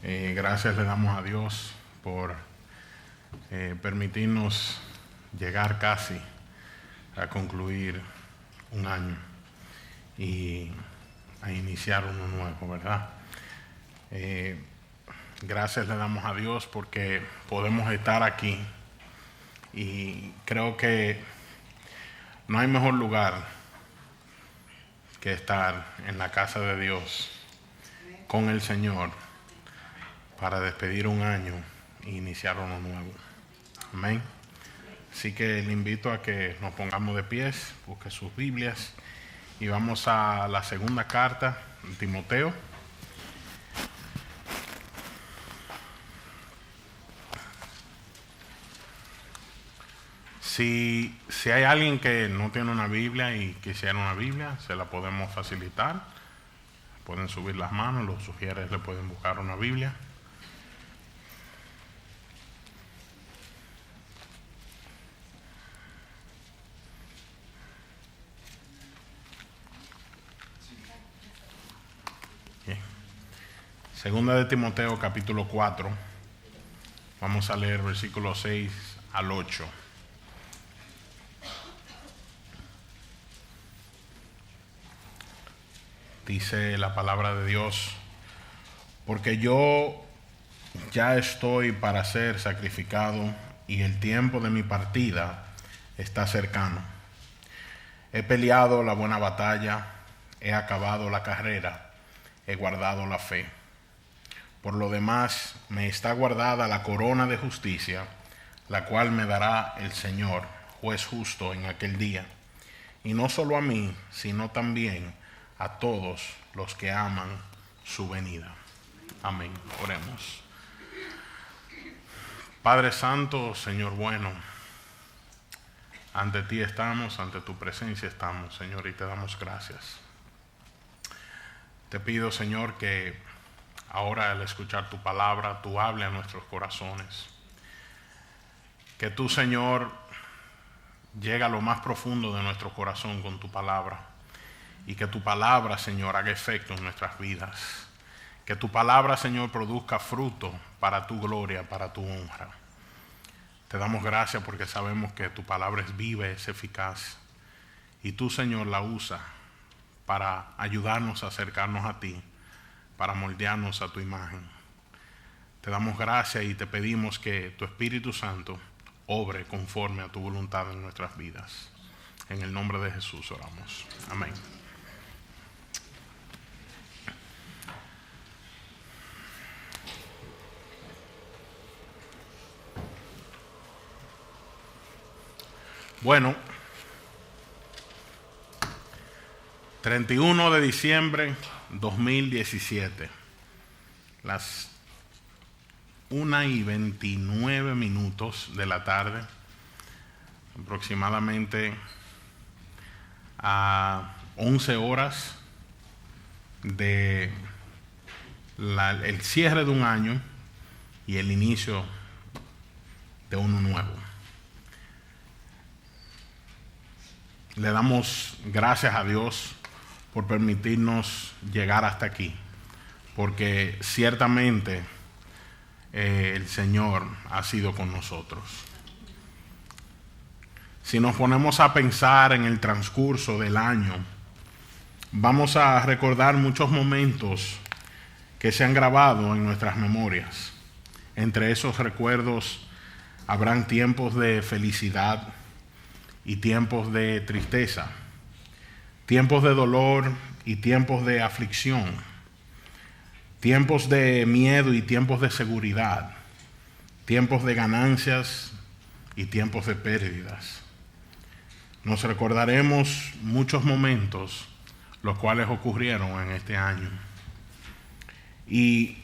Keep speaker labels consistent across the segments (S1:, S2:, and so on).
S1: Gracias le damos a Dios por permitirnos llegar casi a concluir un año y a iniciar uno nuevo, ¿verdad? Gracias le damos a Dios porque podemos estar aquí y creo que no hay mejor lugar que estar en la casa de Dios con el Señor para despedir un año e iniciar uno nuevo. Amén. Así que le invito a que nos pongamos de pies, busque sus Biblias y vamos a la segunda carta de Timoteo. Si hay alguien que no tiene una Biblia y quisiera una Biblia, se la podemos facilitar. Pueden subir las manos, los sugieres le pueden buscar una Biblia. Bien. Segunda de Timoteo, capítulo 4. Vamos a leer versículos 6 al 8. Dice la palabra de Dios: porque yo ya estoy para ser sacrificado y el tiempo de mi partida está cercano. He peleado la buena batalla, he acabado la carrera, he guardado la fe. Por lo demás, me está guardada la corona de justicia, la cual me dará el Señor, juez justo, en aquel día. Y no solo a mí, sino también a todos los que aman su venida. Amén. Oremos. Padre Santo, Señor bueno, ante ti estamos, ante tu presencia estamos, Señor, y te damos gracias. Te pido, Señor, que ahora al escuchar tu palabra, tú hables a nuestros corazones. Que tú, Señor, llegue a lo más profundo de nuestro corazón con tu palabra. Y que tu palabra, Señor, haga efecto en nuestras vidas. Que tu palabra, Señor, produzca fruto para tu gloria, para tu honra. Te damos gracias porque sabemos que tu palabra es viva, es eficaz. Y tú, Señor, la usas para ayudarnos a acercarnos a ti, para moldearnos a tu imagen. Te damos gracias y te pedimos que tu Espíritu Santo obre conforme a tu voluntad en nuestras vidas. En el nombre de Jesús oramos. Amén. Bueno, 31 de diciembre 2017, las 1:29 de la tarde, aproximadamente a 11 horas de el cierre de un año y el inicio de uno nuevo. Le damos gracias a Dios por permitirnos llegar hasta aquí, porque ciertamente el Señor ha sido con nosotros. Si nos ponemos a pensar en el transcurso del año, vamos a recordar muchos momentos que se han grabado en nuestras memorias. Entre esos recuerdos habrán tiempos de felicidad y tiempos de tristeza, tiempos de dolor y tiempos de aflicción, tiempos de miedo y tiempos de seguridad, tiempos de ganancias y tiempos de pérdidas. Nos recordaremos muchos momentos los cuales ocurrieron en este año. Y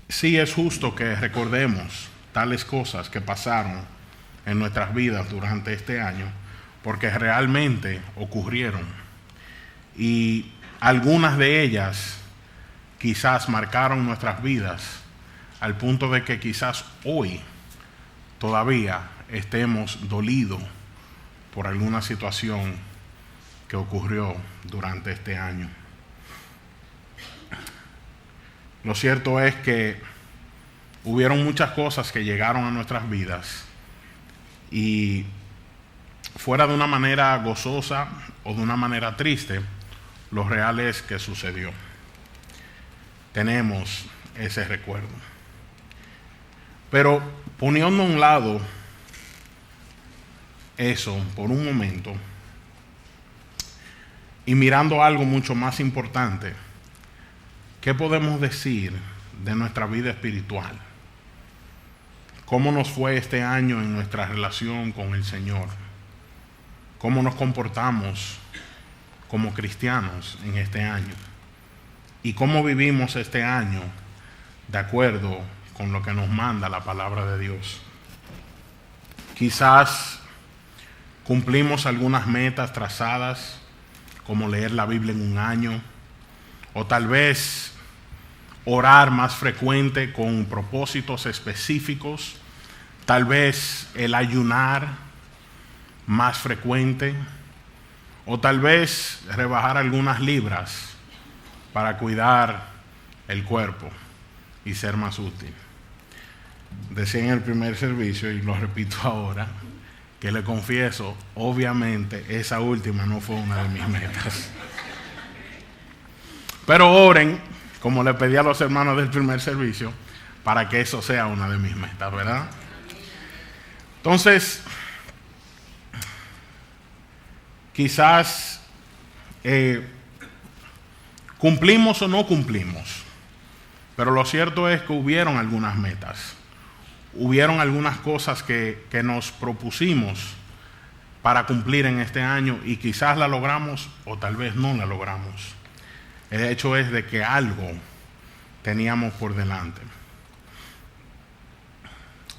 S1: sí es justo que recordemos tales cosas que pasaron en nuestras vidas durante este año, porque realmente ocurrieron. Y algunas de ellas quizás marcaron nuestras vidas al punto de que quizás hoy todavía estemos dolidos por alguna situación que ocurrió durante este año. Lo cierto es que hubieron muchas cosas que llegaron a nuestras vidas y fuera de una manera gozosa o de una manera triste, lo real es que sucedió. Tenemos ese recuerdo. Pero poniendo a un lado eso por un momento y mirando algo mucho más importante, ¿qué podemos decir de nuestra vida espiritual? ¿Cómo nos fue este año en nuestra relación con el Señor? ¿Cómo nos comportamos como cristianos en este año? ¿Y cómo vivimos este año de acuerdo con lo que nos manda la palabra de Dios? Quizás cumplimos algunas metas trazadas, como leer la Biblia en un año, o tal vez orar más frecuente con propósitos específicos, tal vez el ayunar más frecuente, o tal vez rebajar algunas libras para cuidar el cuerpo y ser más útil. Decía en el primer servicio, y lo repito ahora, que le confieso, obviamente esa última no fue una de mis metas. Pero oren, como le pedí a los hermanos del primer servicio, para que eso sea una de mis metas, ¿verdad? Entonces, quizás cumplimos o no cumplimos, pero lo cierto es que hubieron algunas metas, hubieron algunas cosas que nos propusimos para cumplir en este año y quizás la logramos o tal vez no la logramos. El hecho es de que algo teníamos por delante.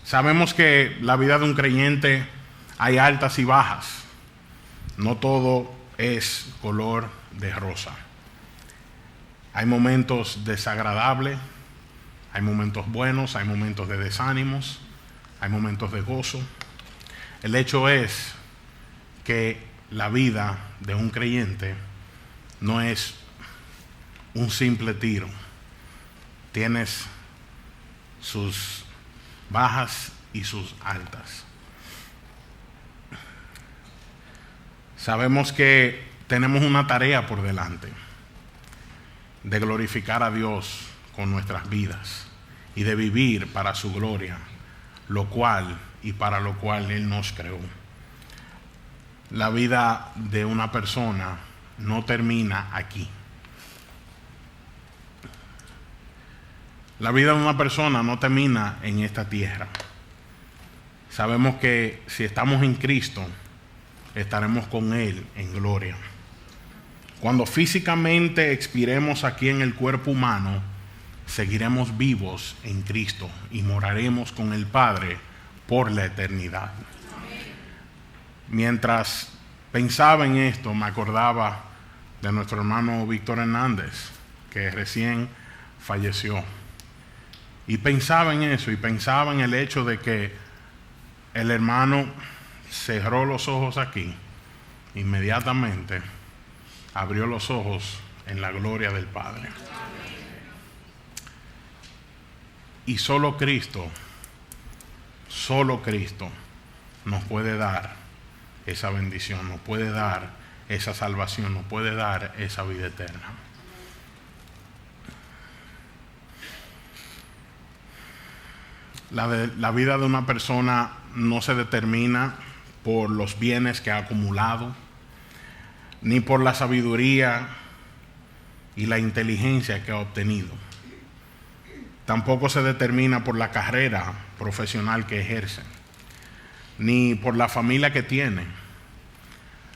S1: Sabemos que la vida de un creyente hay altas y bajas. No todo es color de rosa. Hay momentos desagradables, hay momentos buenos, hay momentos de desánimos, hay momentos de gozo. El hecho es que la vida de un creyente no es un simple tiro. Tienes sus bajas y sus altas. Sabemos que tenemos una tarea por delante de glorificar a Dios con nuestras vidas y de vivir para su gloria, lo cual y para lo cual Él nos creó. La vida de una persona no termina aquí. La vida de una persona no termina en esta tierra. Sabemos que si estamos en Cristo, estaremos con Él en gloria. Cuando físicamente expiremos aquí en el cuerpo humano, seguiremos vivos en Cristo y moraremos con el Padre por la eternidad. Mientras pensaba en esto, me acordaba de nuestro hermano Víctor Hernández, que recién falleció. Y pensaba en eso, y pensaba en el hecho de que el hermano cerró los ojos aquí, inmediatamente abrió los ojos en la gloria del Padre. Y solo Cristo nos puede dar esa bendición, nos puede dar esa salvación, nos puede dar esa vida eterna. La vida de una persona no se determina por los bienes que ha acumulado, ni por la sabiduría y la inteligencia que ha obtenido. Tampoco se determina por la carrera profesional que ejerce, ni por la familia que tiene,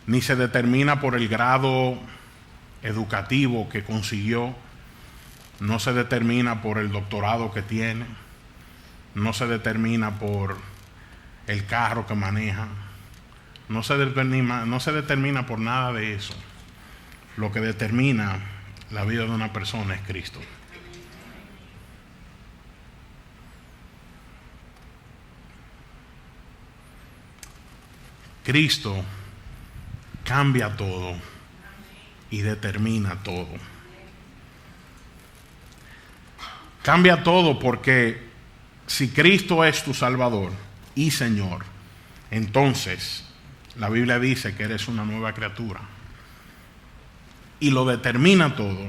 S1: ni se determina por el grado educativo que consiguió, no se determina por el doctorado que tiene, no se determina por el carro que maneja, no se determina por nada de eso. Lo que determina la vida de una persona es Cristo. Cristo cambia todo y determina todo. Cambia todo porque si Cristo es tu Salvador y Señor, entonces la Biblia dice que eres una nueva criatura. Y lo determina todo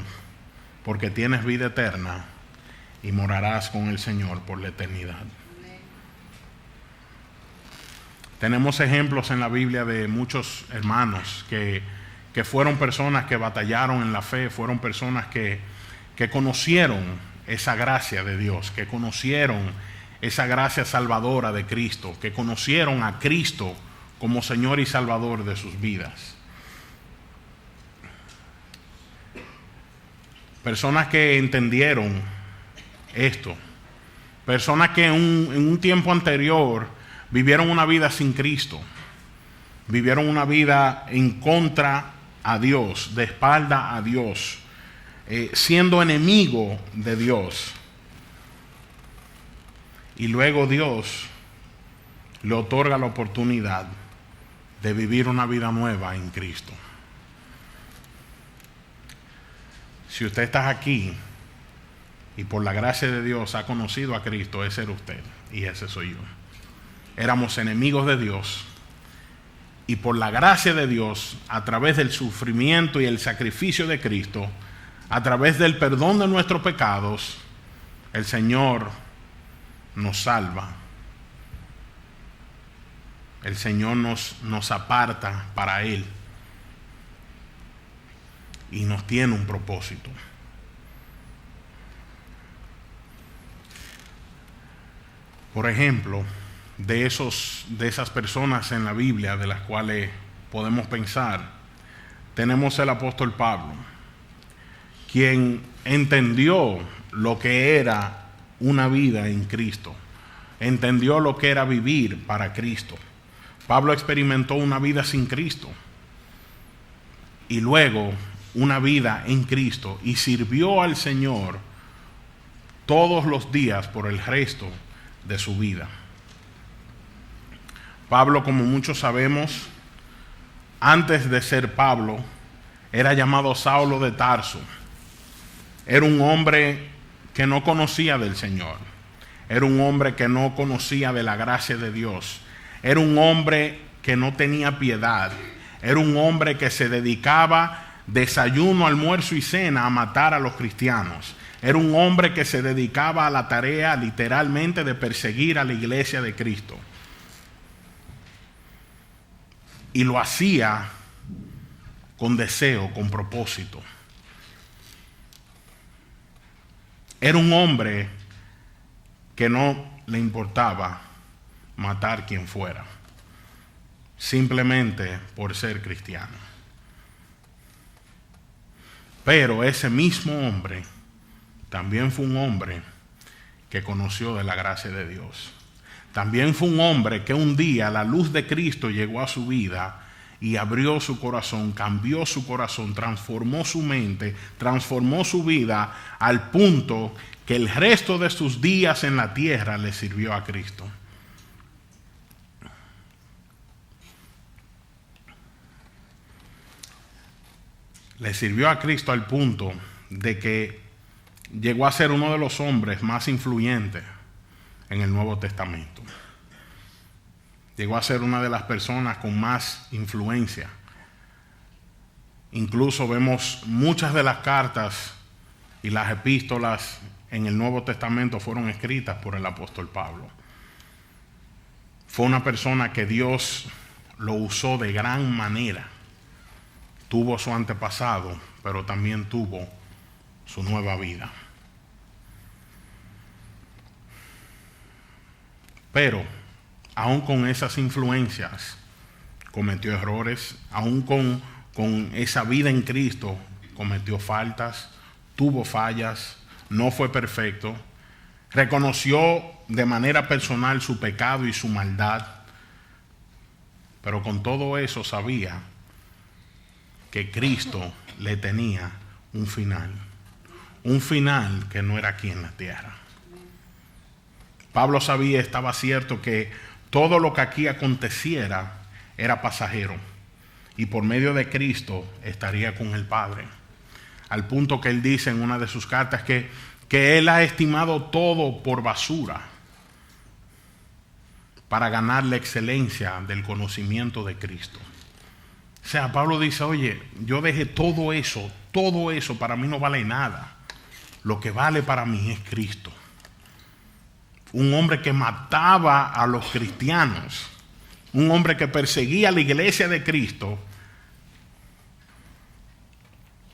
S1: porque tienes vida eterna y morarás con el Señor por la eternidad. Tenemos ejemplos en la Biblia de muchos hermanos que fueron personas que batallaron en la fe, fueron personas que conocieron esa gracia de Dios, que conocieron esa gracia salvadora de Cristo, que conocieron a Cristo como Señor y Salvador de sus vidas. Personas que entendieron esto, personas que en un tiempo anterior vivieron una vida sin Cristo, vivieron una vida en contra a Dios, de espalda a Dios, siendo enemigo de Dios. Y luego Dios le otorga la oportunidad de vivir una vida nueva en Cristo. Si usted está aquí y por la gracia de Dios ha conocido a Cristo, ese era usted y ese soy yo. Éramos enemigos de Dios y por la gracia de Dios, a través del sufrimiento y el sacrificio de Cristo, a través del perdón de nuestros pecados, el Señor nos salva. El Señor nos aparta para Él y nos tiene un propósito. Por ejemplo, de esas personas en la Biblia de las cuales podemos pensar, tenemos el apóstol Pablo, quien entendió lo que era una vida en Cristo, entendió lo que era vivir para Cristo. Pablo experimentó una vida sin Cristo y luego una vida en Cristo y sirvió al Señor todos los días por el resto de su vida. Pablo, como muchos sabemos, antes de ser Pablo, era llamado Saulo de Tarso. Era un hombre que no conocía del Señor. Era un hombre que no conocía de la gracia de Dios. Era un hombre que no tenía piedad. Era un hombre que se dedicaba desayuno, almuerzo y cena a matar a los cristianos. Era un hombre que se dedicaba a la tarea literalmente de perseguir a la iglesia de Cristo. Y lo hacía con deseo, con propósito. Era un hombre que no le importaba matar quien fuera, simplemente por ser cristiano. Pero ese mismo hombre también fue un hombre que conoció de la gracia de Dios. También fue un hombre que un día la luz de Cristo llegó a su vida y abrió su corazón, cambió su corazón, transformó su mente, transformó su vida al punto que el resto de sus días en la tierra le sirvió a Cristo. Le sirvió a Cristo al punto de que llegó a ser uno de los hombres más influyentes en el Nuevo Testamento. Llegó a ser una de las personas con más influencia. Incluso vemos muchas de las cartas y las epístolas en el Nuevo Testamento fueron escritas por el apóstol Pablo. Fue una persona que Dios lo usó de gran manera. Tuvo su antepasado, pero también tuvo su nueva vida. Pero, aún con esas influencias, cometió errores. Aún con esa vida en Cristo, cometió faltas, tuvo fallas, no fue perfecto. Reconoció de manera personal su pecado y su maldad. Pero con todo eso sabía que Cristo le tenía un final. Un final que no era aquí en la tierra. Pablo sabía, estaba cierto que todo lo que aquí aconteciera era pasajero y por medio de Cristo estaría con el Padre. Al punto que él dice en una de sus cartas que él ha estimado todo por basura para ganar la excelencia del conocimiento de Cristo. O sea, Pablo dice, oye, yo dejé todo eso para mí no vale nada. Lo que vale para mí es Cristo. Un hombre que mataba a los cristianos, un hombre que perseguía a la iglesia de Cristo,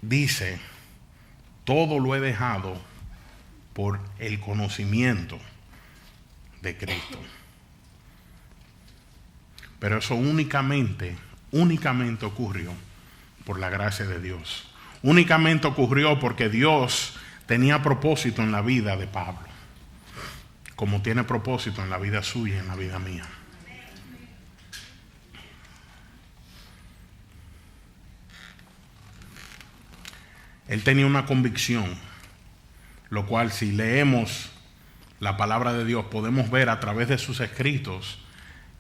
S1: dice, todo lo he dejado por el conocimiento de Cristo. Pero eso únicamente ocurrió por la gracia de Dios. Únicamente ocurrió porque Dios tenía propósito en la vida de Pablo, como tiene propósito en la vida suya y en la vida mía. Él tenía una convicción, lo cual si leemos la palabra de Dios podemos ver a través de sus escritos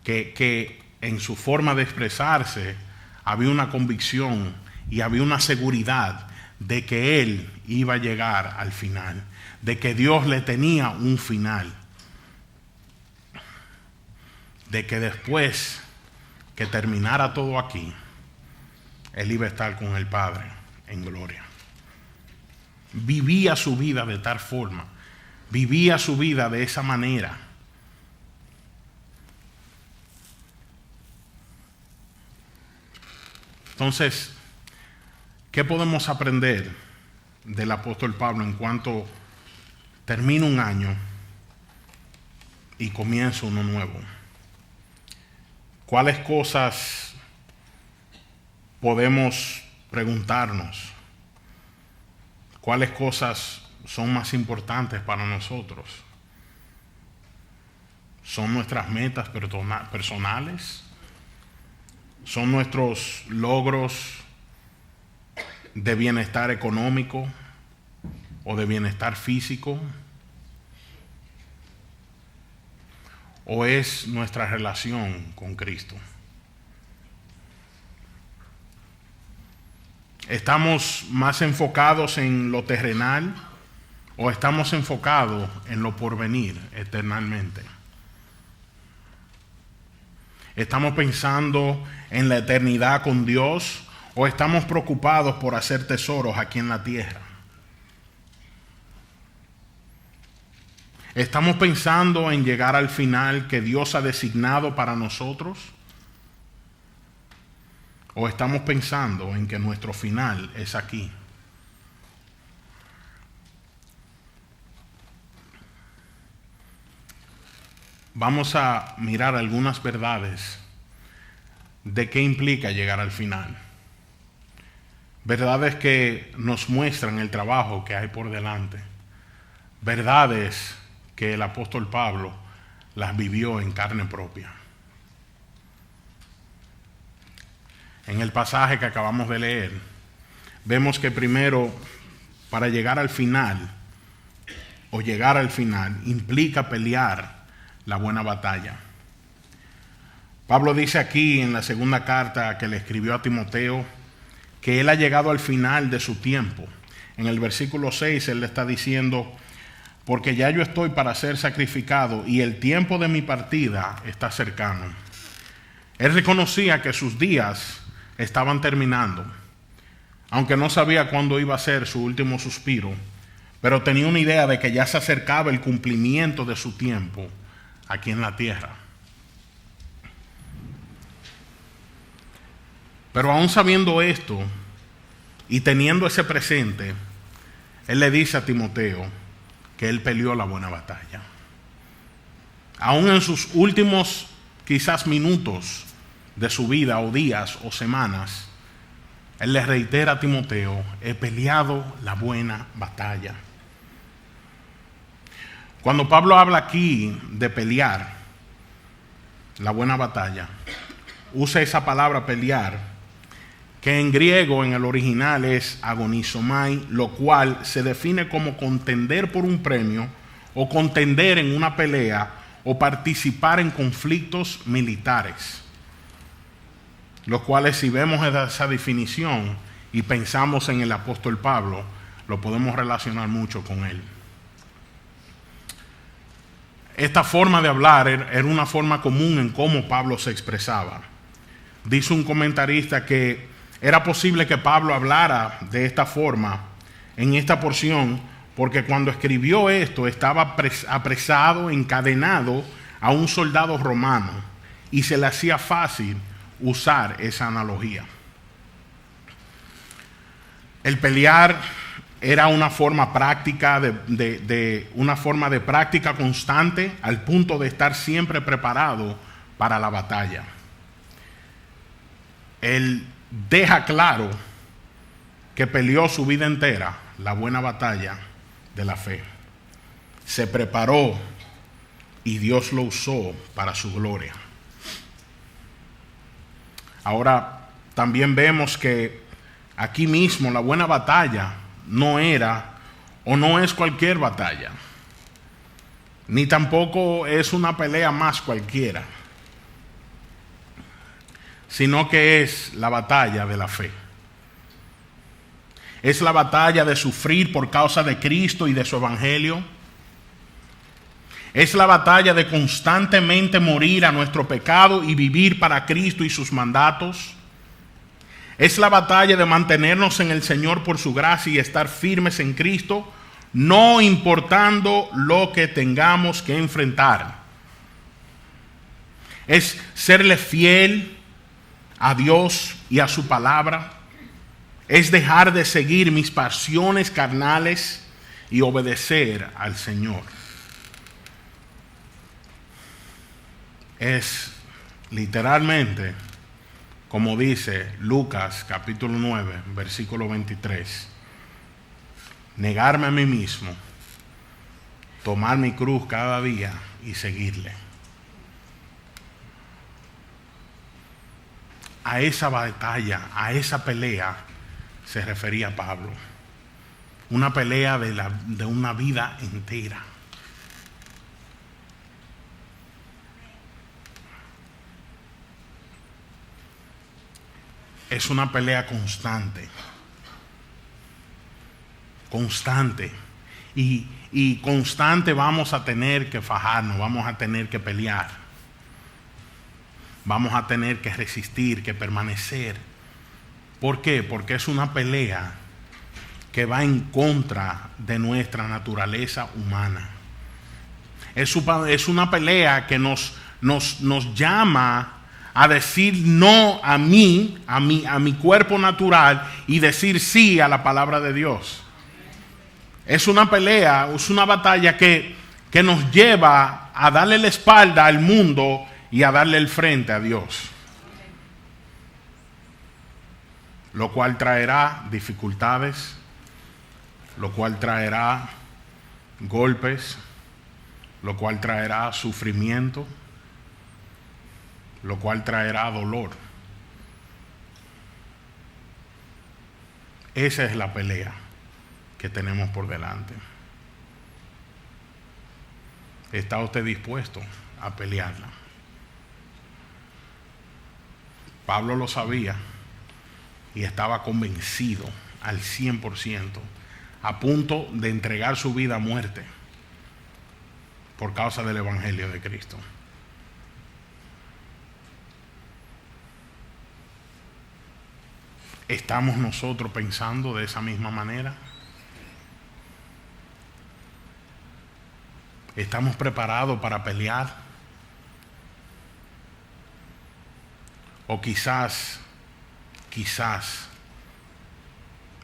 S1: que en su forma de expresarse había una convicción y había una seguridad de que él iba a llegar al final, de que Dios le tenía un final, de que después que terminara todo aquí, él iba a estar con el Padre en gloria. Vivía su vida de tal forma, vivía su vida de esa manera. Entonces, ¿qué podemos aprender del apóstol Pablo en cuanto termina un año y comienza uno nuevo? ¿Cuáles cosas podemos preguntarnos? ¿Cuáles cosas son más importantes para nosotros? ¿Son nuestras metas personales? ¿Son nuestros logros de bienestar económico o de bienestar físico? ¿O es nuestra relación con Cristo? ¿Estamos más enfocados en lo terrenal o estamos enfocados en lo porvenir eternamente? ¿Estamos pensando en la eternidad con Dios o estamos preocupados por hacer tesoros aquí en la tierra? ¿Estamos pensando en llegar al final que Dios ha designado para nosotros? ¿O estamos pensando en que nuestro final es aquí? Vamos a mirar algunas verdades de qué implica llegar al final. Verdades que nos muestran el trabajo que hay por delante. Verdades que el apóstol Pablo las vivió en carne propia. En el pasaje que acabamos de leer, vemos que primero, para llegar al final, implica pelear la buena batalla. Pablo dice aquí en la segunda carta que le escribió a Timoteo, que él ha llegado al final de su tiempo. En el versículo 6 él le está diciendo, porque ya yo estoy para ser sacrificado y el tiempo de mi partida está cercano. Él reconocía que sus días estaban terminando, aunque no sabía cuándo iba a ser su último suspiro, pero tenía una idea de que ya se acercaba el cumplimiento de su tiempo aquí en la tierra. Pero aún sabiendo esto y teniendo ese presente, él le dice a Timoteo que él peleó la buena batalla. Aún en sus últimos quizás minutos de su vida o días o semanas, él le reitera a Timoteo, he peleado la buena batalla. Cuando Pablo habla aquí de pelear la buena batalla, usa esa palabra pelear, que en griego en el original es agonizomai, lo cual se define como contender por un premio o contender en una pelea o participar en conflictos militares. Los cuales, si vemos esa definición y pensamos en el apóstol Pablo, lo podemos relacionar mucho con él. esta forma de hablar era una forma común en cómo Pablo se expresaba. Dice un comentarista que era posible que Pablo hablara de esta forma en esta porción porque cuando escribió esto estaba apresado, encadenado a un soldado romano y se le hacía fácil usar esa analogía. El pelear era una forma práctica una forma de práctica constante al punto de estar siempre preparado para la batalla. Él deja claro que peleó su vida entera la buena batalla de la fe. Se preparó y Dios lo usó para su gloria. Ahora también vemos que aquí mismo la buena batalla no era o no es cualquier batalla, ni tampoco es una pelea más cualquiera, sino que es la batalla de la fe. Es la batalla de sufrir por causa de Cristo y de su evangelio. Es la batalla de constantemente morir a nuestro pecado y vivir para Cristo y sus mandatos. Es la batalla de mantenernos en el Señor por su gracia y estar firmes en Cristo, no importando lo que tengamos que enfrentar. Es serle fiel a Dios y a su palabra. Es dejar de seguir mis pasiones carnales y obedecer al Señor. Es literalmente, como dice Lucas capítulo 9, versículo 23, negarme a mí mismo, tomar mi cruz cada día y seguirle. A esa batalla, a esa pelea se refería Pablo. Una pelea de una vida entera. Es una pelea constante. Constante. Y constante vamos a tener que fajarnos, vamos a tener que pelear. Vamos a tener que resistir, que permanecer. ¿Por qué? Porque es una pelea que va en contra de nuestra naturaleza humana. Es una pelea que nos llama a decir no a mí, a mi cuerpo natural y decir sí a la palabra de Dios. Es una pelea, es una batalla que nos lleva a darle la espalda al mundo y a darle el frente a Dios. Lo cual traerá dificultades, lo cual traerá golpes, lo cual traerá sufrimiento, lo cual traerá dolor. Esa es la pelea que tenemos por delante. ¿Está usted dispuesto a pelearla? Pablo lo sabía y estaba convencido al 100%, a punto de entregar su vida a muerte por causa del evangelio de Cristo. ¿Estamos nosotros pensando de esa misma manera? ¿Estamos preparados para pelear? O quizás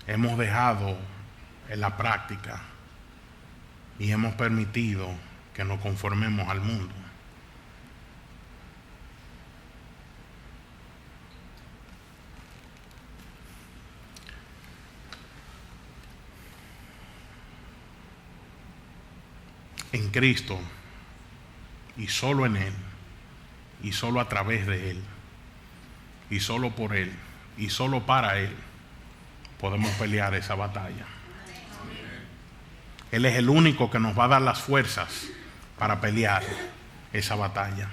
S1: hemos dejado en la práctica y hemos permitido que nos conformemos al mundo. En Cristo y solo en Él y solo a través de Él y solo por Él y solo para Él podemos pelear esa batalla. Él es el único que nos va a dar las fuerzas para pelear esa batalla.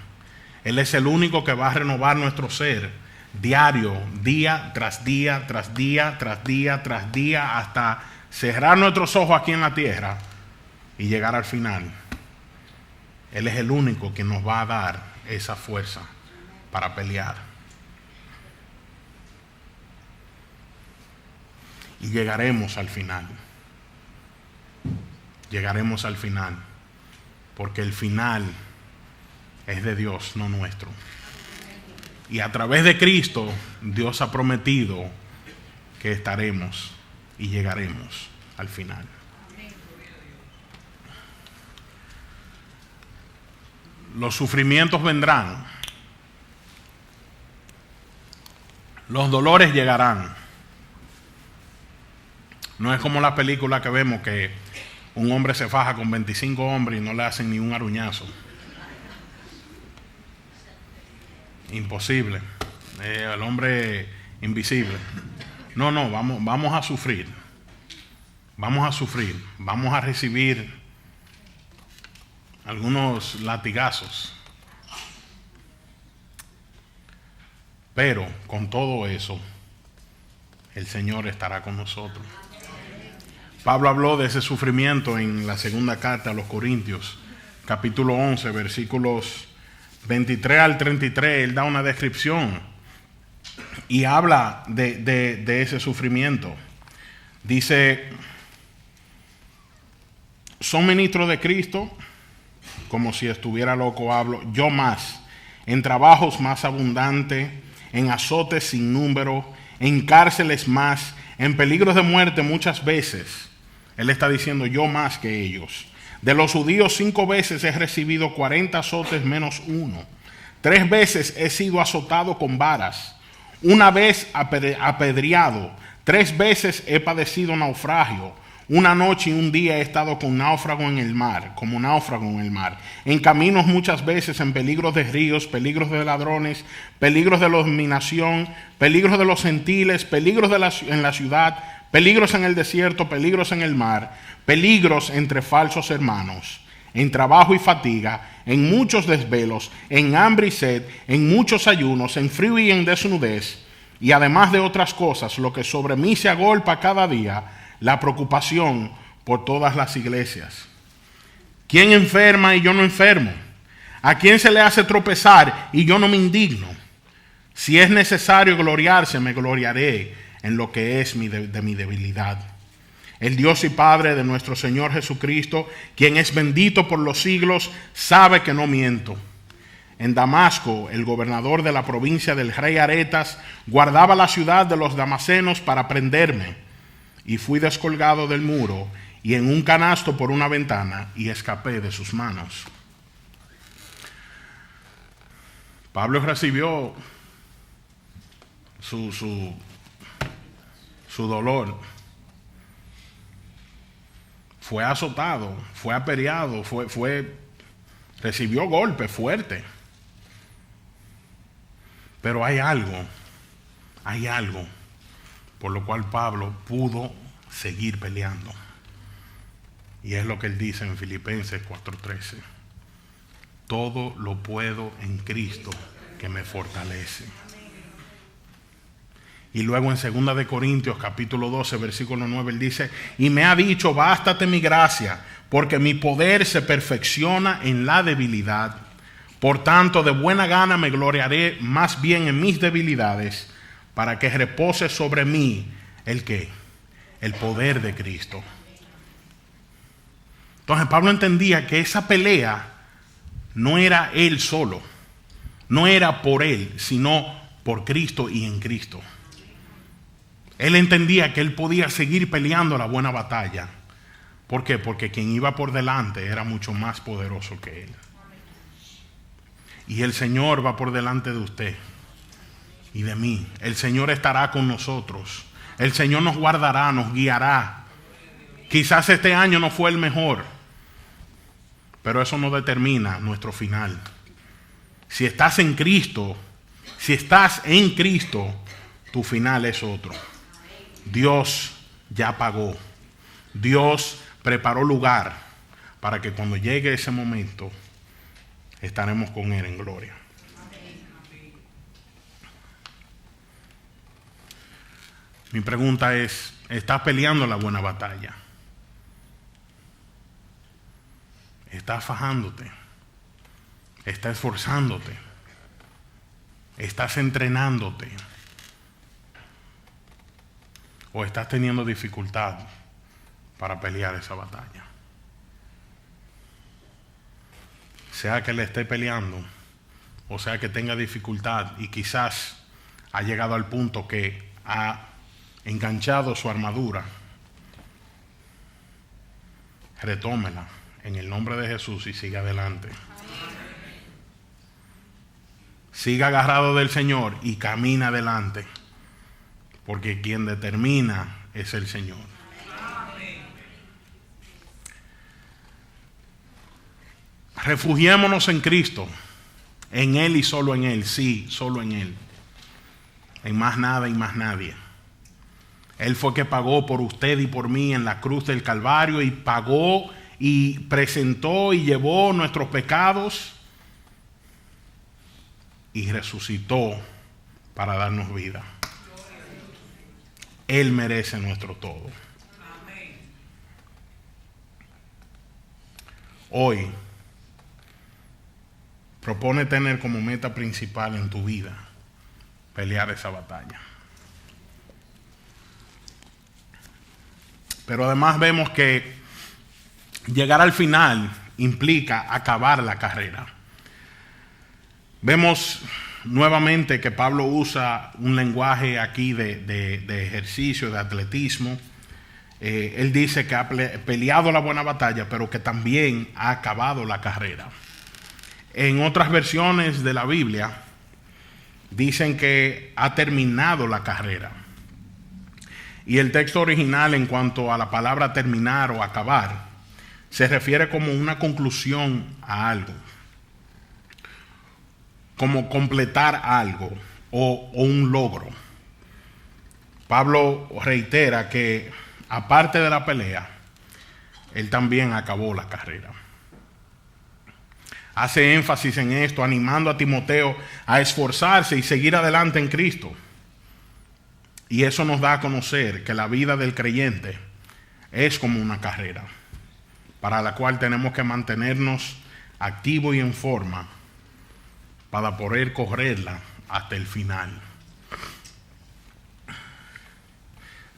S1: Él es el único que va a renovar nuestro ser diario, día tras día, tras día, tras día, tras día, hasta cerrar nuestros ojos aquí en la tierra y llegar al final Él es el único que nos va a dar esa fuerza para pelear. Y llegaremos al final. Llegaremos al final. Porque el final es de Dios, no nuestro. Y a través de Cristo, Dios ha prometido que estaremos y llegaremos al final. Los sufrimientos vendrán. Los dolores llegarán. No es como la película que vemos que un hombre se faja con 25 hombres y no le hacen ni un aruñazo. Imposible. El hombre invisible. No, vamos a sufrir. Vamos a sufrir. Vamos a recibir algunos latigazos. Pero con todo eso, el Señor estará con nosotros. Pablo habló de ese sufrimiento en la segunda carta a los Corintios, capítulo 11, versículos 23 al 33. Él da una descripción y habla de ese sufrimiento. Dice: son ministros de Cristo, como si estuviera loco hablo, yo más, en trabajos más abundantes, en azotes sin número, en cárceles más, en peligros de muerte muchas veces. Él está diciendo: yo más que ellos. De los judíos 5 veces he recibido 40 azotes menos 1. 3 veces he sido azotado con varas. 1 vez apedreado. 3 veces he padecido naufragio. 1 noche y 1 día he estado como náufrago en el mar. En caminos muchas veces, en peligros de ríos, peligros de ladrones, peligros de la dominación, peligros de los gentiles, peligros en la ciudad, peligros en el desierto, peligros en el mar, peligros entre falsos hermanos, en trabajo y fatiga, en muchos desvelos, en hambre y sed, en muchos ayunos, en frío y en desnudez, y además de otras cosas, lo que sobre mí se agolpa cada día, la preocupación por todas las iglesias. ¿Quién enferma y yo no enfermo? ¿A quién se le hace tropezar y yo no me indigno? Si es necesario gloriarse, me gloriaré en lo que es de mi debilidad. El Dios y Padre de nuestro Señor Jesucristo, quien es bendito por los siglos, sabe que no miento. En Damasco, el gobernador de la provincia del rey Aretas guardaba la ciudad de los damasenos para prenderme, y fui descolgado del muro y en un canasto por una ventana, y escapé de sus manos. Pablo recibió su dolor. Fue azotado, fue apedreado, recibió golpes fuertes. Pero hay algo por lo cual Pablo pudo seguir peleando. Y es lo que él dice en Filipenses 4:13. Todo lo puedo en Cristo que me fortalece. Y luego en 2 de Corintios capítulo 12 versículo 9 él dice: y me ha dicho, bástate mi gracia, porque mi poder se perfecciona en la debilidad. Por tanto, de buena gana me gloriaré más bien en mis debilidades, para que repose sobre mí el poder de Cristo. Entonces Pablo entendía que esa pelea no era él solo, no era por él, sino por Cristo y en Cristo. Él entendía que él podía seguir peleando la buena batalla. ¿Por qué? Porque quien iba por delante era mucho más poderoso que él. Y el Señor va por delante de usted y de mí. El Señor estará con nosotros. El Señor nos guardará, nos guiará. Quizás este año no fue el mejor, pero eso no determina nuestro final. Si estás en Cristo, tu final es otro. Dios ya pagó. Dios preparó lugar para que cuando llegue ese momento estaremos con Él en gloria. Mi pregunta es: ¿estás peleando la buena batalla? ¿Estás fajándote? Estás esforzándote. Estás entrenándote. O estás teniendo dificultad para pelear esa batalla. Sea que le esté peleando, o sea que tenga dificultad y quizás ha llegado al punto que ha enganchado su armadura, retómela en el nombre de Jesús y siga adelante. Siga agarrado del Señor y camina adelante, porque quien determina es el Señor. Refugiémonos en Cristo, en Él y solo en Él, sí, solo en Él. En más nada y más nadie. Él fue que pagó por usted y por mí en la cruz del Calvario y pagó y presentó y llevó nuestros pecados y resucitó para darnos vida. Él merece nuestro todo. Hoy, propone tener como meta principal en tu vida pelear esa batalla. Pero además vemos que llegar al final implica acabar la carrera. Vemos nuevamente que Pablo usa un lenguaje aquí de ejercicio, de atletismo. Él dice que ha peleado la buena batalla, pero que también ha acabado la carrera. En otras versiones de la Biblia dicen que ha terminado la carrera. Y el texto original en cuanto a la palabra terminar o acabar se refiere como una conclusión a algo, como completar algo o un logro. Pablo reitera que aparte de la pelea, él también acabó la carrera. Hace énfasis en esto, animando a Timoteo a esforzarse y seguir adelante en Cristo. Y eso nos da a conocer que la vida del creyente es como una carrera, para la cual tenemos que mantenernos activos y en forma para poder correrla hasta el final.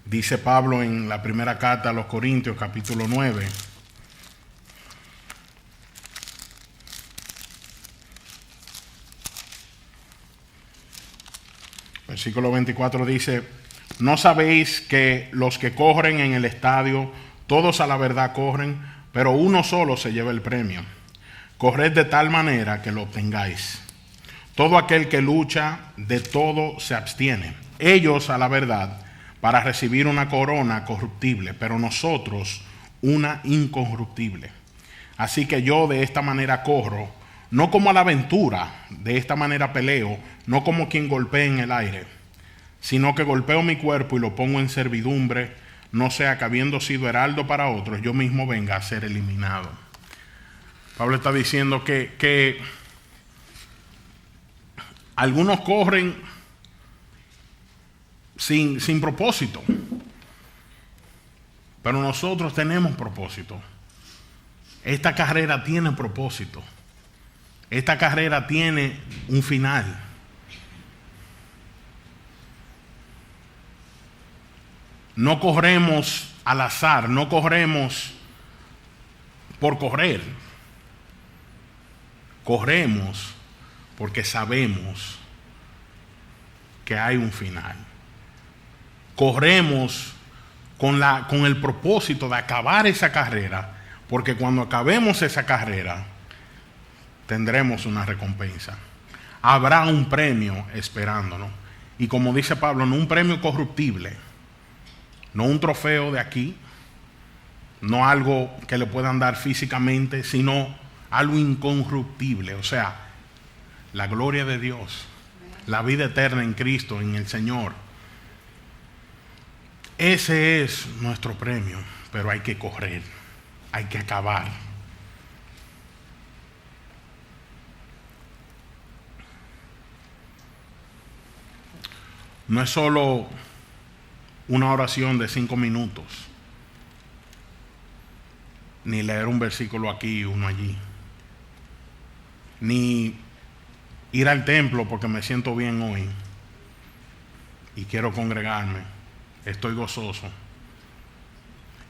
S1: Dice Pablo en la primera carta a los Corintios, capítulo 9, versículo 24 dice: ¿no sabéis que los que corren en el estadio, todos a la verdad corren, pero uno solo se lleva el premio? Corred de tal manera que lo obtengáis. Todo aquel que lucha, de todo se abstiene. Ellos a la verdad, para recibir una corona corruptible, pero nosotros una incorruptible. Así que yo de esta manera corro, no como a la aventura, de esta manera peleo, no como quien golpea en el aire, sino que golpeo mi cuerpo y lo pongo en servidumbre, no sea que habiendo sido heraldo para otros, yo mismo venga a ser eliminado. Pablo está diciendo que algunos corren sin propósito, pero nosotros tenemos propósito. Esta carrera tiene propósito. Esta carrera tiene un final. No corremos al azar, no corremos por correr. Corremos porque sabemos que hay un final. Corremos con el propósito de acabar esa carrera, porque cuando acabemos esa carrera tendremos una recompensa. Habrá un premio esperándonos. Y como dice Pablo, no un premio corruptible, no un trofeo de aquí, no algo que le puedan dar físicamente, sino algo incorruptible, o sea, la gloria de Dios, la vida eterna en Cristo, en el Señor. Ese es nuestro premio, pero hay que correr, hay que acabar. No es solo una oración de 5 minutos, ni leer un versículo aquí y uno allí. ni ir al templo porque me siento bien hoy y quiero congregarme, estoy gozoso.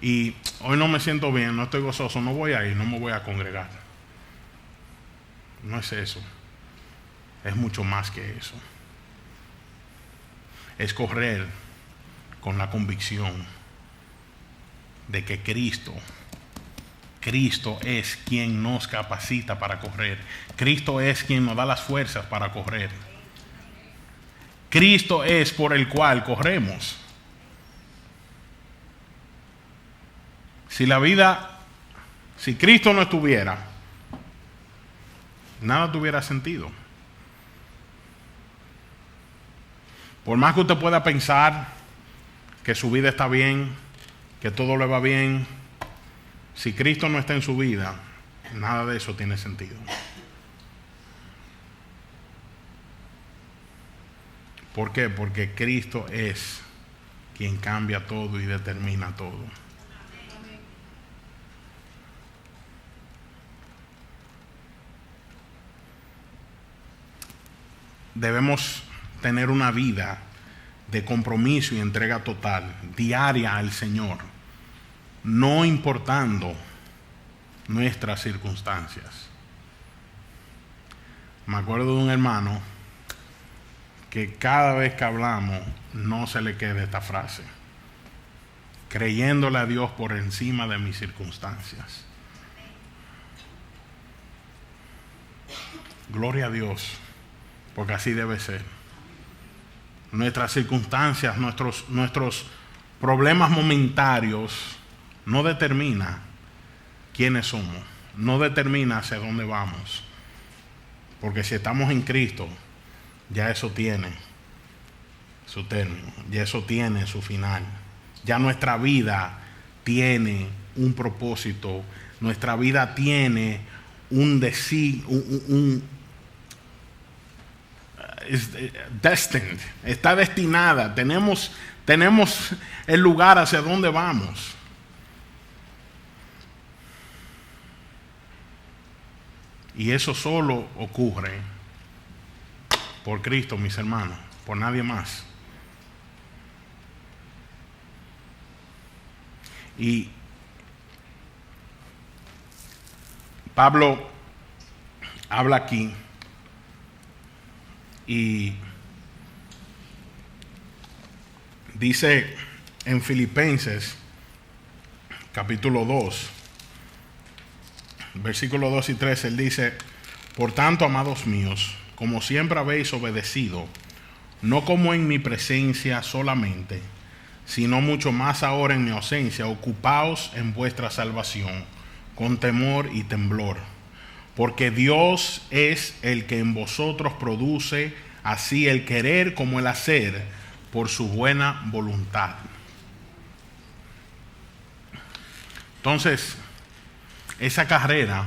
S1: Y hoy no me siento bien, no estoy gozoso, no voy a ir, no me voy a congregar. No es eso. Es mucho más que eso. Es correr con la convicción de que Cristo es quien nos capacita para correr. Cristo es quien nos da las fuerzas para correr. Cristo es por el cual corremos. Si Cristo no estuviera, nada tuviera sentido. Por más que usted pueda pensar que su vida está bien, que todo le va bien, si Cristo no está en su vida, nada de eso tiene sentido. ¿Por qué? Porque Cristo es quien cambia todo y determina todo. Debemos tener una vida de compromiso y entrega total, diaria al Señor, no importando nuestras circunstancias. Me acuerdo de un hermano que cada vez que hablamos no se le quede esta frase: creyéndole a Dios por encima de mis circunstancias. Gloria a Dios, porque así debe ser. Nuestras circunstancias, nuestros problemas momentarios no determina quiénes somos, no determina hacia dónde vamos. Porque si estamos en Cristo, ya eso tiene su término, ya eso tiene su final. Ya nuestra vida tiene un propósito, nuestra vida tiene un destined, está destinada, tenemos el lugar hacia donde vamos. Y eso solo ocurre por Cristo, mis hermanos, por nadie más. Y Pablo habla aquí y dice en Filipenses capítulo 2, versículos 2 y 3, él dice: por tanto, amados míos, como siempre habéis obedecido, no como en mi presencia solamente, sino mucho más ahora en mi ausencia, ocupaos en vuestra salvación con temor y temblor, porque Dios es el que en vosotros produce así el querer como el hacer por su buena voluntad. Entonces, esa carrera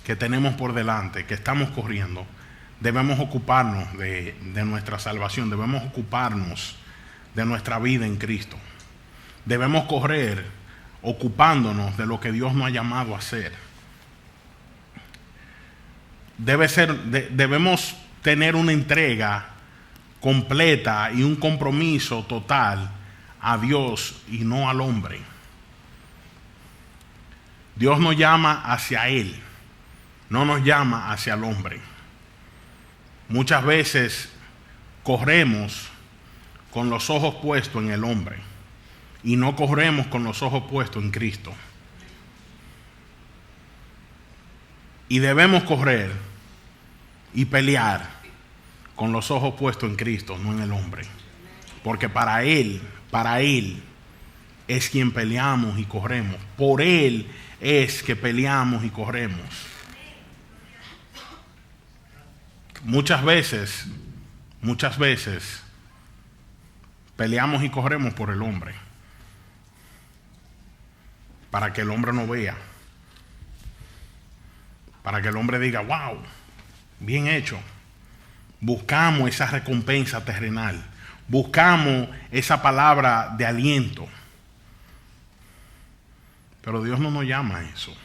S1: que tenemos por delante, que estamos corriendo, debemos ocuparnos de nuestra salvación, debemos ocuparnos de nuestra vida en Cristo. Debemos correr ocupándonos de lo que Dios nos ha llamado a hacer. Debemos tener una entrega completa y un compromiso total a Dios y no al hombre. Dios nos llama hacia Él, no nos llama hacia el hombre. Muchas veces corremos con los ojos puestos en el hombre y no corremos con los ojos puestos en Cristo. Y debemos correr y pelear con los ojos puestos en Cristo, no en el hombre. Porque para Él es quien peleamos y corremos. Por Él es que peleamos y corremos. Muchas veces peleamos y corremos por el hombre, para que el hombre no vea, para que el hombre diga: wow, bien hecho. Buscamos esa recompensa terrenal, buscamos esa palabra de aliento. Pero Dios no nos llama a eso.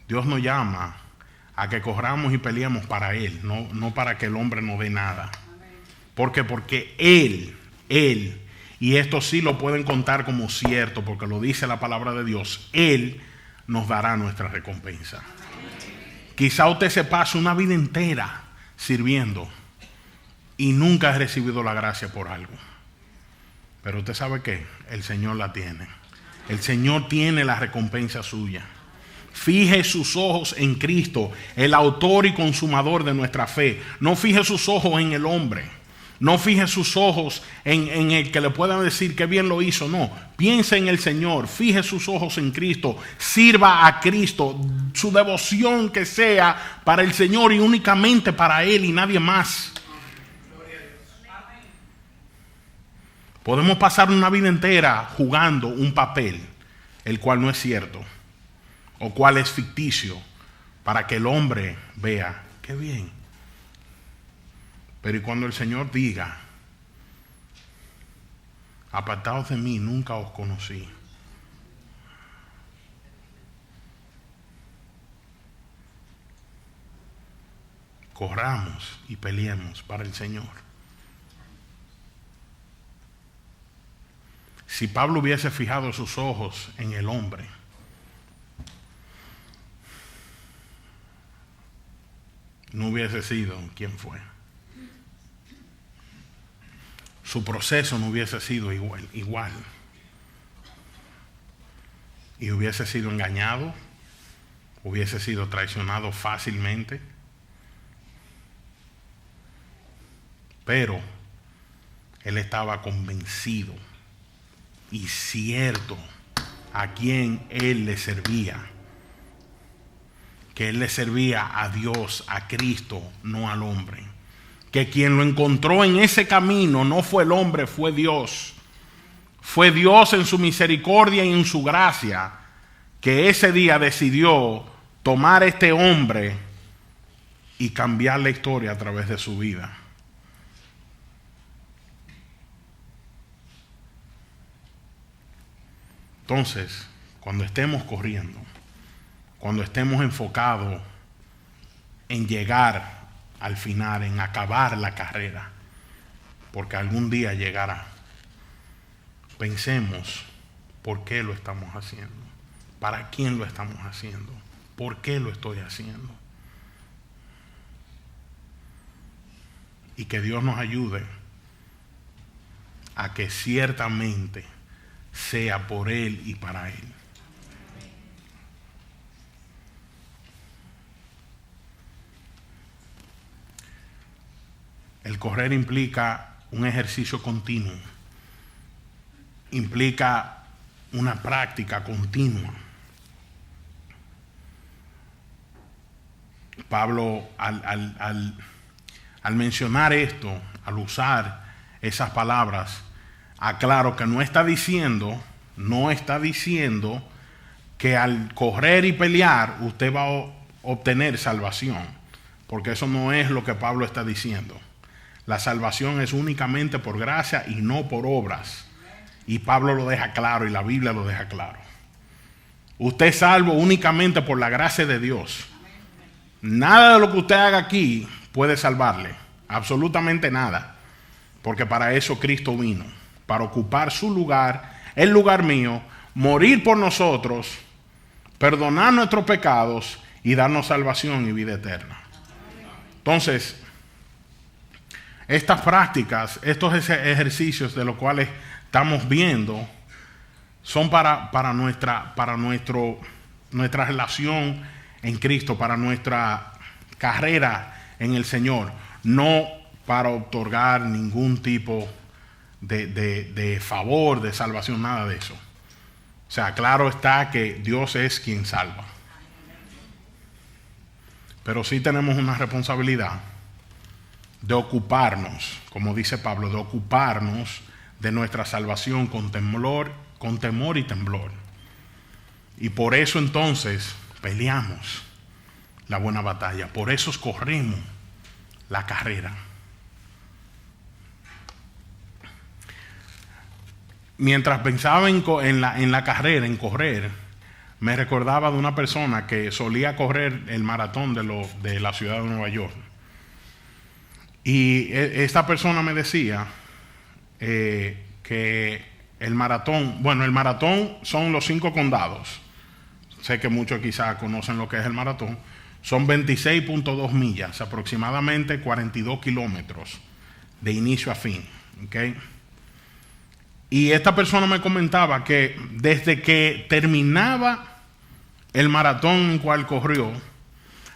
S1: Dios nos llama a que corramos y peleemos para Él, no para que el hombre no dé nada. ¿Por qué? Porque Él, y esto sí lo pueden contar como cierto, porque lo dice la palabra de Dios, Él nos dará nuestra recompensa. Quizá usted se pase una vida entera sirviendo y nunca ha recibido la gracia por algo. Pero usted sabe que el Señor la tiene. El Señor tiene la recompensa suya. Fije sus ojos en Cristo, el autor y consumador de nuestra fe. No fije sus ojos en el hombre. No fije sus ojos en el que le pueda decir que bien lo hizo. No, piense en el Señor. Fije sus ojos en Cristo. Sirva a Cristo. Su devoción que sea para el Señor y únicamente para Él y nadie más. Podemos pasar una vida entera jugando un papel, el cual no es cierto, o cual es ficticio, para que el hombre vea, qué bien. Pero y cuando el Señor diga, apartados de mí, nunca os conocí. Corramos y peleemos para el Señor. Si Pablo hubiese fijado sus ojos en el hombre, no hubiese sido quien fue. Su proceso no hubiese sido igual. Y hubiese sido engañado, hubiese sido traicionado fácilmente. Pero él estaba convencido y cierto a quien él le servía. Que él le servía a Dios, a Cristo, no al hombre. Que quien lo encontró en ese camino no fue el hombre, fue Dios. Fue Dios en su misericordia y en su gracia, que ese día decidió tomar a este hombre y cambiar la historia a través de su vida. Entonces, cuando estemos corriendo, cuando estemos enfocados en llegar al final, en acabar la carrera, porque algún día llegará, pensemos por qué lo estamos haciendo, para quién lo estamos haciendo, por qué lo estoy haciendo. Y que Dios nos ayude a que ciertamente sea por Él y para Él. El correr implica un ejercicio continuo, implica una práctica continua. Pablo al mencionar esto, al usar esas palabras, aclaro que no está diciendo que al correr y pelear usted va a obtener salvación, porque eso no es lo que Pablo está diciendo. La salvación es únicamente por gracia y no por obras. Y Pablo lo deja claro y la Biblia lo deja claro. Usted es salvo únicamente por la gracia de Dios. Nada de lo que usted haga aquí puede salvarle. Absolutamente nada. Porque para eso Cristo vino. Para ocupar su lugar, el lugar mío, morir por nosotros, perdonar nuestros pecados y darnos salvación y vida eterna. Entonces, estas prácticas, estos ejercicios de los cuales estamos viendo, son para nuestra relación en Cristo, para nuestra carrera en el Señor, no para otorgar ningún tipo de favor, de salvación, nada de eso. O sea, claro está que Dios es quien salva. Pero sí tenemos una responsabilidad de ocuparnos, como dice Pablo, de ocuparnos de nuestra salvación con temor y temblor. Y por eso entonces peleamos la buena batalla, por eso corremos la carrera. Mientras pensaba en la carrera, en correr, me recordaba de una persona que solía correr el maratón de la ciudad de Nueva York. Y esta persona me decía que el maratón son los 5 condados. Sé que muchos quizás conocen lo que es el maratón. Son 26.2 millas, aproximadamente 42 kilómetros de inicio a fin. ¿Okay? Y esta persona me comentaba que desde que terminaba el maratón en cual corrió,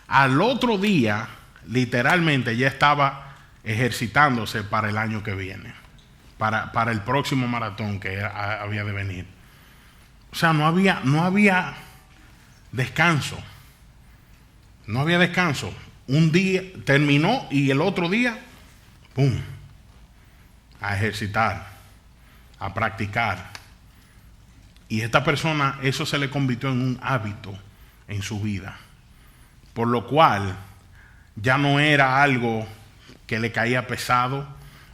S1: al otro día, literalmente ya estaba ejercitándose para el año que viene, para el próximo maratón que había de venir. O sea, no había descanso. No había descanso. Un día terminó y el otro día, ¡pum!, a ejercitar, a practicar. Y esta persona, eso se le convirtió en un hábito en su vida. Por lo cual, ya no era algo que le caía pesado,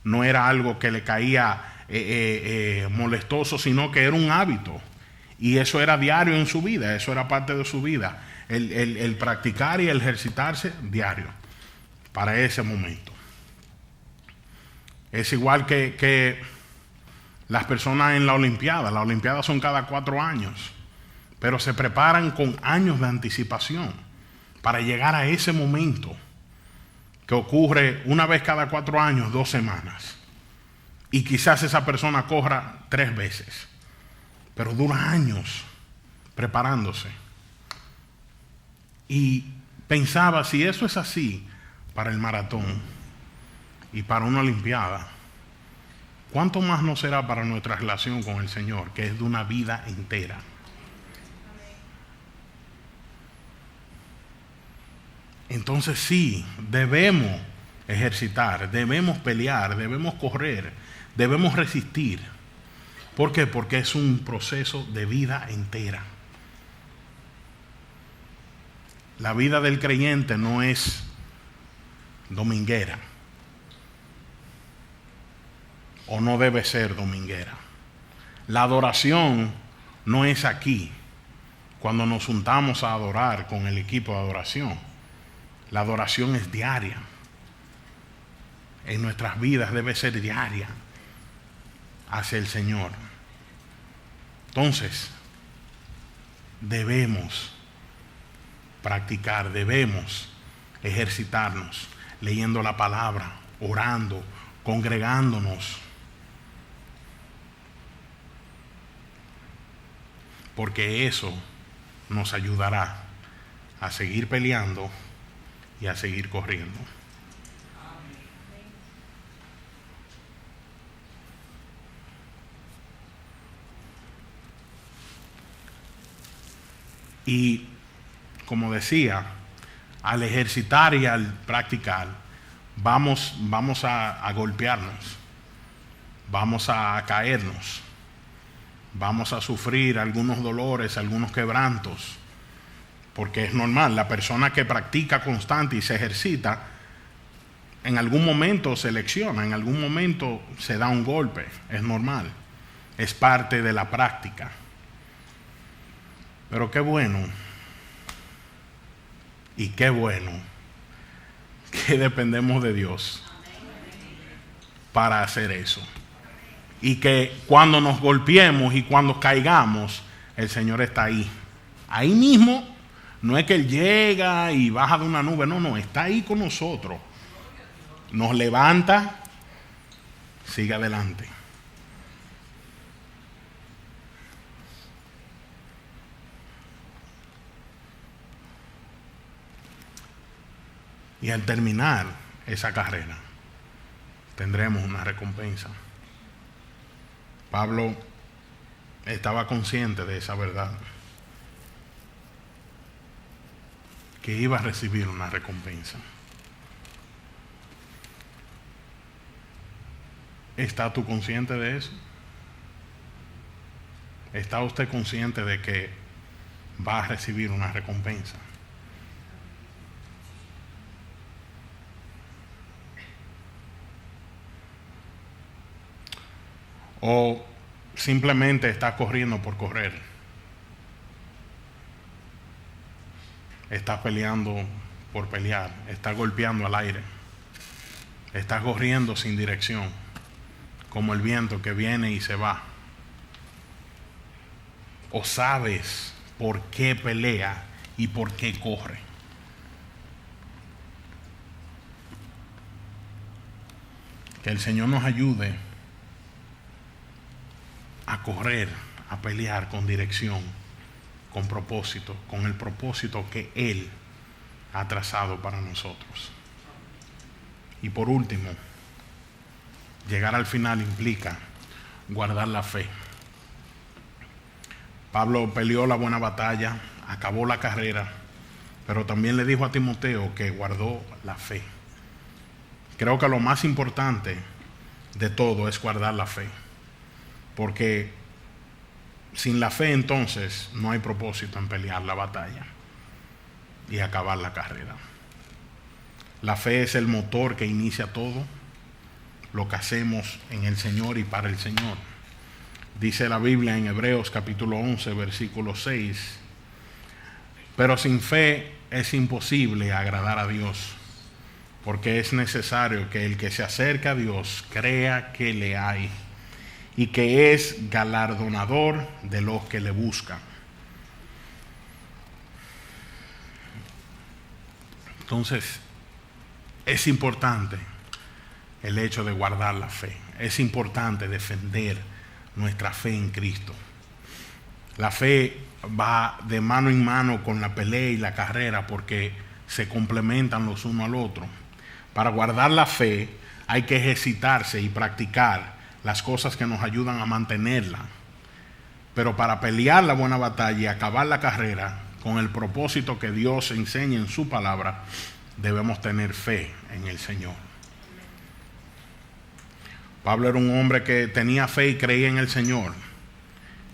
S1: no era algo que le caía molestoso, sino que era un hábito. Y eso era diario en su vida, eso era parte de su vida. El practicar y el ejercitarse diario para ese momento. Es igual que las personas en la Olimpiada. Las Olimpiadas son cada 4 años, pero se preparan con años de anticipación para llegar a ese momento que ocurre una vez cada 4 años, 2 semanas. Y quizás esa persona corra 3 veces, pero dura años preparándose. Y pensaba, si eso es así para el maratón y para una Olimpiada, ¿cuánto más no será para nuestra relación con el Señor, que es de una vida entera? Entonces sí, debemos ejercitar, debemos pelear, debemos correr, debemos resistir. ¿Por qué? Porque es un proceso de vida entera. La vida del creyente no es dominguera. O no debe ser dominguera. La adoración no es aquí, cuando nos juntamos a adorar con el equipo de adoración. La adoración es diaria. En nuestras vidas debe ser diaria hacia el Señor. Entonces, debemos practicar, debemos ejercitarnos, leyendo la palabra, orando, congregándonos. Porque eso nos ayudará a seguir peleando y a seguir corriendo. Y como decía, al ejercitar y al practicar, vamos a golpearnos, vamos a caernos, vamos a sufrir algunos dolores, algunos quebrantos, porque es normal. La persona que practica constante y se ejercita, en algún momento se lecciona, en algún momento se da un golpe, es normal, es parte de la práctica. Pero qué bueno, y qué bueno que dependemos de Dios para hacer eso. Y que cuando nos golpeemos y cuando caigamos, el Señor está ahí. Ahí mismo, no es que Él llega y baja de una nube, no, está ahí con nosotros. Nos levanta, sigue adelante. Y al terminar esa carrera, tendremos una recompensa. Pablo estaba consciente de esa verdad, que iba a recibir una recompensa. ¿Está tú consciente de eso? ¿Está usted consciente de que va a recibir una recompensa? ¿O simplemente está corriendo por correr? estás peleando por pelear, estás golpeando al aire, estás corriendo sin dirección, como el viento que viene y se va. O sabes por qué pelea y por qué corre. Que el Señor nos ayude a correr, a pelear con dirección, con propósito, con el propósito que Él ha trazado para nosotros. Y por último, llegar al final implica guardar la fe. Pablo peleó la buena batalla, acabó la carrera, pero también le dijo a Timoteo que guardó la fe. Creo que lo más importante de todo es guardar la fe, porque sin la fe entonces no hay propósito en pelear la batalla y acabar la carrera. La fe es el motor que inicia todo lo que hacemos en el Señor y para el Señor. Dice la Biblia en Hebreos capítulo 11, versículo 6, pero sin fe es imposible agradar a Dios, porque es necesario que el que se acerca a Dios crea que le hay y que es galardonador de los que le buscan. Entonces, es importante el hecho de guardar la fe. Es importante defender nuestra fe en Cristo. La fe va de mano en mano con la pelea y la carrera porque se complementan los uno al otro. Para guardar la fe hay que ejercitarse y practicar las cosas que nos ayudan a mantenerla. Pero para pelear la buena batalla y acabar la carrera con el propósito que Dios enseña en su palabra, debemos tener fe en el Señor. Pablo era un hombre que tenía fe y creía en el Señor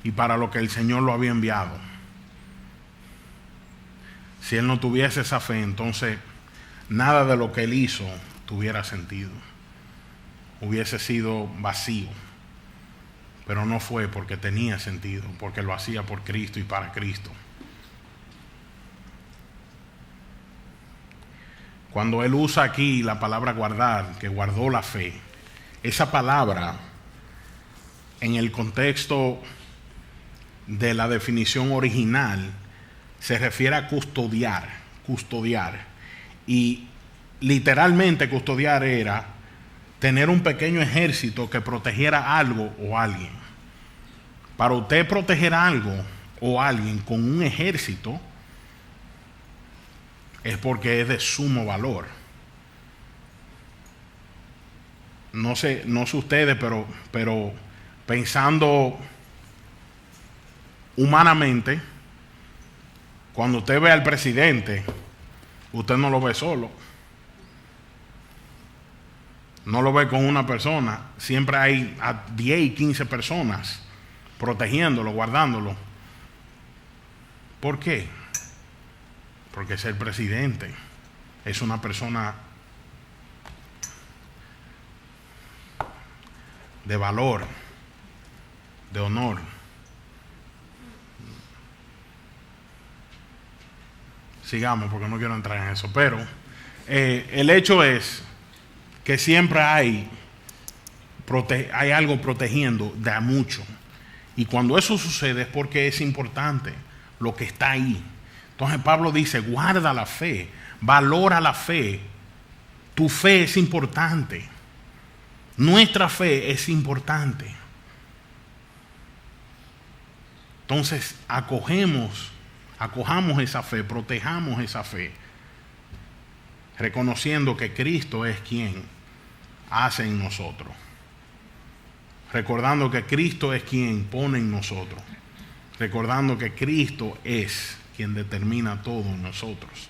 S1: y para lo que el Señor lo había enviado. Si él no tuviese esa fe, entonces nada de lo que él hizo tuviera sentido. Hubiese sido vacío. Pero no fue porque tenía sentido, porque lo hacía por Cristo y para Cristo. Cuando él usa aquí la palabra guardar, que guardó la fe, esa palabra en el contexto de la definición original se refiere a custodiar. Y literalmente custodiar era tener un pequeño ejército que protegiera algo o alguien. Para usted proteger algo o alguien con un ejército es porque es de sumo valor. No sé ustedes, pero pensando humanamente, cuando usted ve al presidente, usted no lo ve solo. No lo ve con una persona. Siempre hay a 10 y 15 personas protegiéndolo, guardándolo. ¿Por qué? Porque es el presidente. Es una persona de valor, de honor. Sigamos porque no quiero entrar en eso. Pero el hecho es que siempre hay algo protegiendo de a mucho. Y cuando eso sucede es porque es importante lo que está ahí. Entonces Pablo dice, guarda la fe, valora la fe. Tu fe es importante. Nuestra fe es importante. Entonces acojamos esa fe, protejamos esa fe, reconociendo que Cristo es quien hace en nosotros. Recordando que Cristo es quien pone en nosotros. Recordando que Cristo es quien determina todo en nosotros.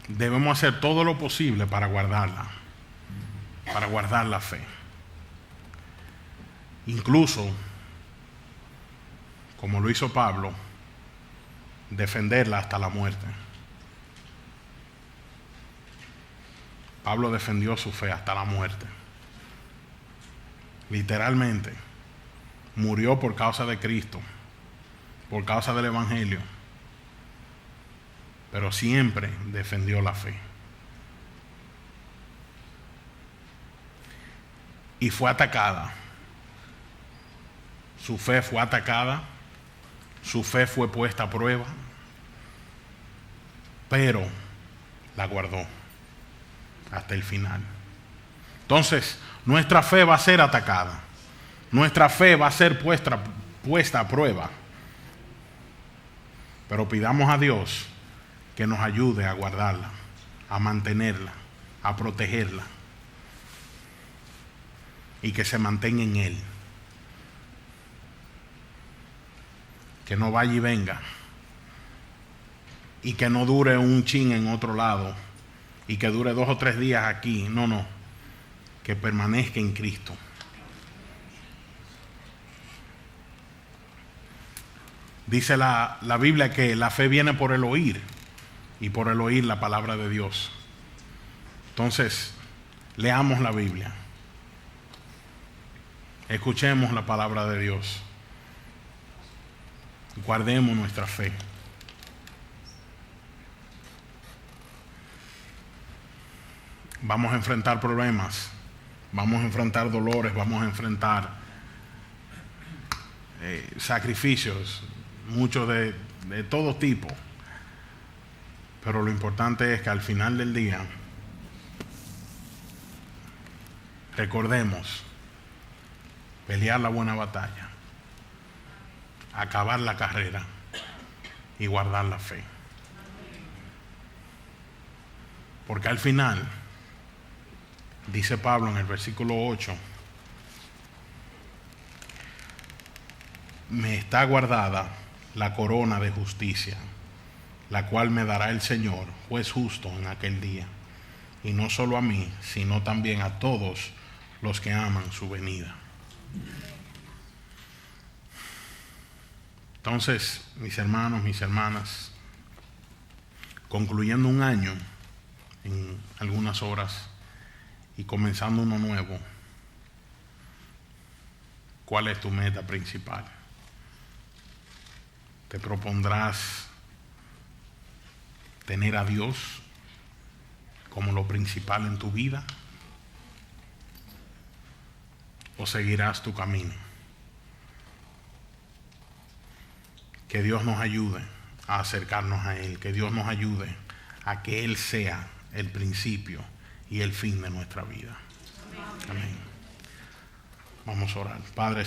S1: Debemos hacer todo lo posible para guardarla, para guardar la fe. Incluso, como lo hizo Pablo, defenderla hasta la muerte. Pablo defendió su fe hasta la muerte. Literalmente. murió por causa de Cristo, por causa del Evangelio, pero siempre defendió la fe. Y fue atacada. Su fe fue atacada, su fe fue puesta a prueba, pero la guardó hasta el final. Entonces, nuestra fe va a ser atacada, nuestra fe va a ser puesta a prueba, pero pidamos a Dios que nos ayude a guardarla, a mantenerla, a protegerla, y que se mantenga en Él. Que no vaya y venga, y que no dure un chin en otro lado, y que dure 2 o 3 días aquí. No, que permanezca en Cristo. Dice la Biblia que la fe viene por el oír, y por el oír la palabra de Dios. Entonces, leamos la Biblia, escuchemos la palabra de Dios, guardemos nuestra fe. Vamos a enfrentar problemas, vamos a enfrentar dolores, vamos a enfrentar sacrificios, muchos de todo tipo. Pero lo importante es que al final del día recordemos pelear la buena batalla, acabar la carrera y guardar la fe. Porque al final, dice Pablo en el versículo 8, me está guardada la corona de justicia, la cual me dará el Señor, juez justo, en aquel día. Y no solo a mí, sino también a todos los que aman su venida. Entonces, mis hermanos, mis hermanas, concluyendo un año en algunas horas y comenzando uno nuevo, ¿cuál es tu meta principal? ¿Te propondrás tener a Dios como lo principal en tu vida? ¿O seguirás tu camino? Que Dios nos ayude a acercarnos a Él, que Dios nos ayude a que Él sea el principio y el fin de nuestra vida. Amén. Vamos a orar. Padre